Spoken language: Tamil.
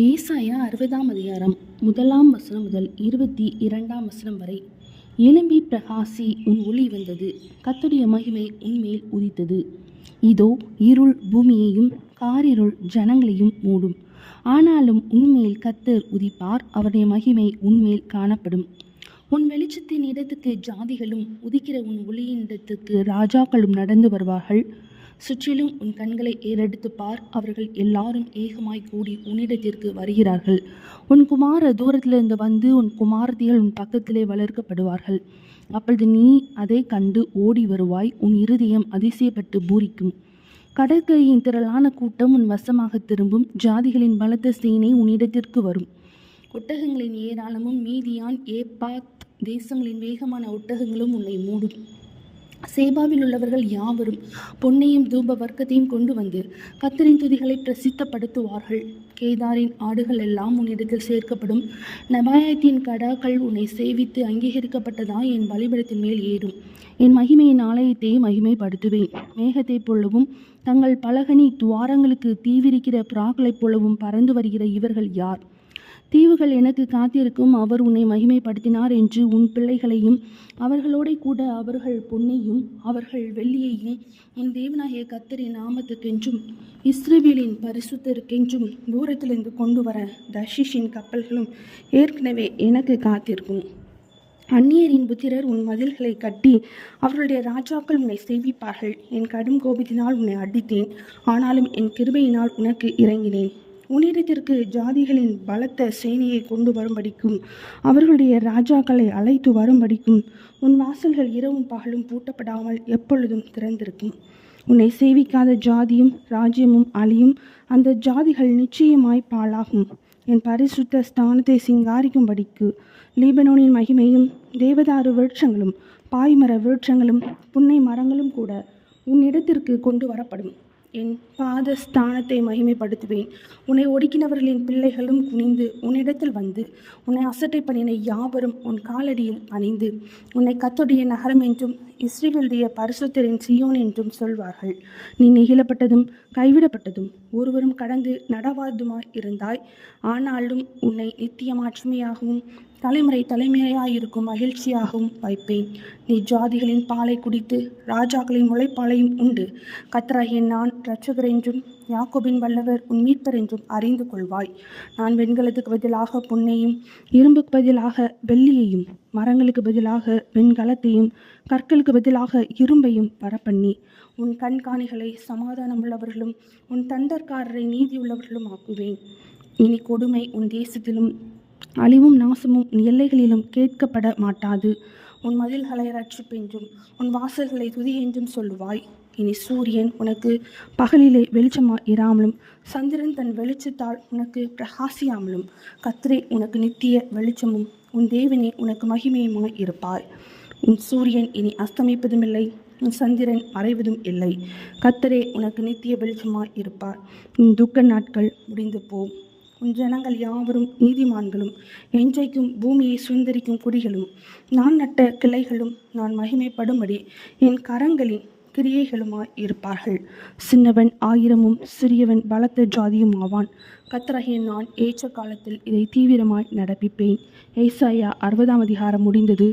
ஏசாயா 60ஆம் அதிகாரம் 1ஆம் வசனம் முதல் 22ஆம் வசனம் வரை. எழும்பி பிரகாசி, உன் ஒளி வந்தது, கர்த்தருடைய மகிமை உன்மேல் உதித்தது. இதோ இருள் பூமியையும் காரிருள் ஜனங்களையும் மூடும். ஆனாலும் உன்மேல் கர்த்தர் உதிப்பார், அவருடைய மகிமை உன்மேல் காணப்படும். உன் வெளிச்சத்தின் இடத்துக்கு ஜாதிகளும், உதிக்கிற உன் ஒளியின் இடத்துக்கு ராஜாக்களும் நடந்து வருவார்கள். சுற்றிலும் உன் கண்களை ஏறெடுத்து பார், அவர்கள் எல்லாரும் ஏகமாய் கூடி உன்னிடத்திற்கு வருகிறார்கள். உன் குமார தூரத்திலிருந்து வந்து உன் குமாரத்திகள் உன் பக்கத்திலே வளர்க்கப்படுவார்கள். அப்பொழுது நீ அதை கண்டு ஓடி வருவாய், உன் இருதயம் அதிசயப்பட்டு பூரிக்கும். கடற்கரையின் திரளான கூட்டம் உன் வசமாக திரும்பும், ஜாதிகளின் பலத்த சேனை உன்னிடத்திற்கு வரும். ஒட்டகங்களின் ஏராளமும் மீதியான் ஏப்பாத் தேசங்களின் வேகமான ஒட்டகங்களும் உன்னை மூடும். சேபாவில் உள்ளவர்கள் யாவரும் பொன்னையும் தூப வர்க்கத்தையும் கொண்டு வந்து கர்த்தரின் துதிகளை பிரசித்தப்படுத்துவார்கள். கேதாரின் ஆடுகள் எல்லாம் உன்னிடத்தில் சேர்க்கப்படும். நெபாயத்தின் கடாக்கள் உன்னை சேவித்து அங்கீகரிக்கப்பட்டதா என் பலிபீடத்தின் மேல் ஏறும். என் மகிமையின் ஆலயத்தை மகிமைப்படுத்துவேன். மேகத்தைப் போலவும் தங்கள் பலகனி துவாரங்களுக்கு தீவிரிக்கிற புறாக்களைப் போலவும் பறந்து வருகிற இவர்கள் யார்? தீவுகள் எனக்கு காத்திருக்கும், அவர் உன்னை மகிமைப்படுத்தினார் என்று உன் பிள்ளைகளையும் அவர்களோட கூட அவர்கள் பொன்னையும் அவர்கள் வெள்ளியையும் உன் தேவனாகிய கர்த்தரின் நாமத்துக்கென்றும் இஸ்ரவேலின் பரிசுத்தருக்கென்றும் தூரத்திலிருந்து கொண்டு வர தர்ஷீஷின் கப்பல்களும் ஏற்கனவே எனக்கு காத்திருக்கும். அந்நியரின் புத்திரர் உன் மதில்களை கட்டி அவர்களுடைய ராஜாக்கள் உன்னை சேவிப்பார்கள். என் கடும் கோபத்தினால் உன்னை அடித்தேன், ஆனாலும் என் கிருபையினால் உனக்கு இறங்கினேன். உன்னிடத்திற்கு ஜாதிகளின் பலத்த சேனையை கொண்டு வரும்படிக்கும் அவர்களுடைய ராஜாக்களை அழைத்து வரும்படிக்கும் உன் வாசல்கள் இரவும் பகலும் பூட்டப்படாமல் எப்பொழுதும் திறந்திருக்கும். உன்னை சேவிக்காத ஜாதியும் ராஜ்யமும் அழியும், அந்த ஜாதிகள் நிச்சயமாய் பாழாகும். என் பரிசுத்த ஸ்தானத்தை சிங்காரிக்கும்படிக்கு லீபனோனின் மகிமையும் தேவதாரு விருட்சங்களும் பாய்மர விருட்சங்களும் புன்னை மரங்களும் கூட உன்னிடத்திற்கு கொண்டு வரப்படும். என் பாதஸ்தானத்தை மகிமைப்படுத்துவேன். உன்னை ஒடுக்கினவர்களின் பிள்ளைகளும் குனிந்து உன்னிடத்தில் வந்து உன்னை அசட்டை பண்ணின யாவரும் உன் காலடியில் அணிந்து உன்னை கர்த்தருடைய நகரம் என்றும் இஸ்ரவேலுடைய பரிசுத்தரின் சீயோன் என்றும் சொல்வார்கள். நீ நெகிழப்பட்டதும் கைவிடப்பட்டதும் ஒருவரும் கடந்து நடவாதுமாய் இருந்தாய். ஆனாலும் உன்னை நித்திய மாட்சிமையாகவும் தலைமுறை தலைமுறையாயிருக்கும் மகிழ்ச்சியாகவும் வைப்பேன். நீ ஜாதிகளின் பாலை குடித்து ராஜாக்களின் முளைப்பாலையும் உண்டு. கர்த்தராகிய நான் இரட்சகர் என்றும் யாக்கோபின் வல்லவர் உன் மீட்பர் என்றும் அறிந்து கொள்வாய். நான் வெண்கலத்துக்கு பதிலாக பொன்னையும் இரும்புக்கு பதிலாக வெள்ளியையும் மரங்களுக்கு பதிலாக வெண்கலத்தையும் கற்களுக்கு பதிலாக இரும்பையும் வரப்பண்ணி உன் கண்காணிகளை சமாதானம் உள்ளவர்களும் உன் தண்டற்காரரை நீதியுள்ளவர்களும் ஆக்குவேன். இனி கொடுமை உன் தேசத்திலும் அழிவும் நாசமும் உன் எல்லைகளிலும் கேட்கப்பட மாட்டாது. உன் மதில்களை ரட்சிப்பென்றும் உன் வாசல்களை துதி என்றும் சொல்லுவாய். இனி சூரியன் உனக்கு பகலிலே வெளிச்சமாய் இராமலும் சந்திரன் தன் வெளிச்சத்தால் உனக்கு பிரகாசியாமலும் கர்த்தரே உனக்கு நித்திய வெளிச்சமும் உன் தேவனே உனக்கு மகிமையுமாய் இருப்பாய். உன் சூரியன் இனி அஸ்தமிப்பதும் இல்லை, உன் சந்திரன் மறைவதும் இல்லை. கர்த்தரே உனக்கு நித்திய வெளிச்சமாய் இருப்பார். உன் துக்க நாட்கள் முடிந்து போம். உன் ஜனங்கள் யாவரும் நீதிமான்களும் என்றைக்கும் பூமியை சுதந்தரிக்கும் குடிகளும் நான் நட்ட கிளைகளும் நான் மகிமைப்படும்படி என் கரங்களின் கிரியைகளுமாய் இருப்பார்கள். சின்னவன் 1000 சிறியவன் பலத்த ஜாதியும் ஆவான். கர்த்தராகிய நான் ஏற்ற காலத்தில் இதை தீவிரமாய் நடப்பிப்பேன். ஏசாயா 60ஆம் அதிகாரம் முடிந்தது.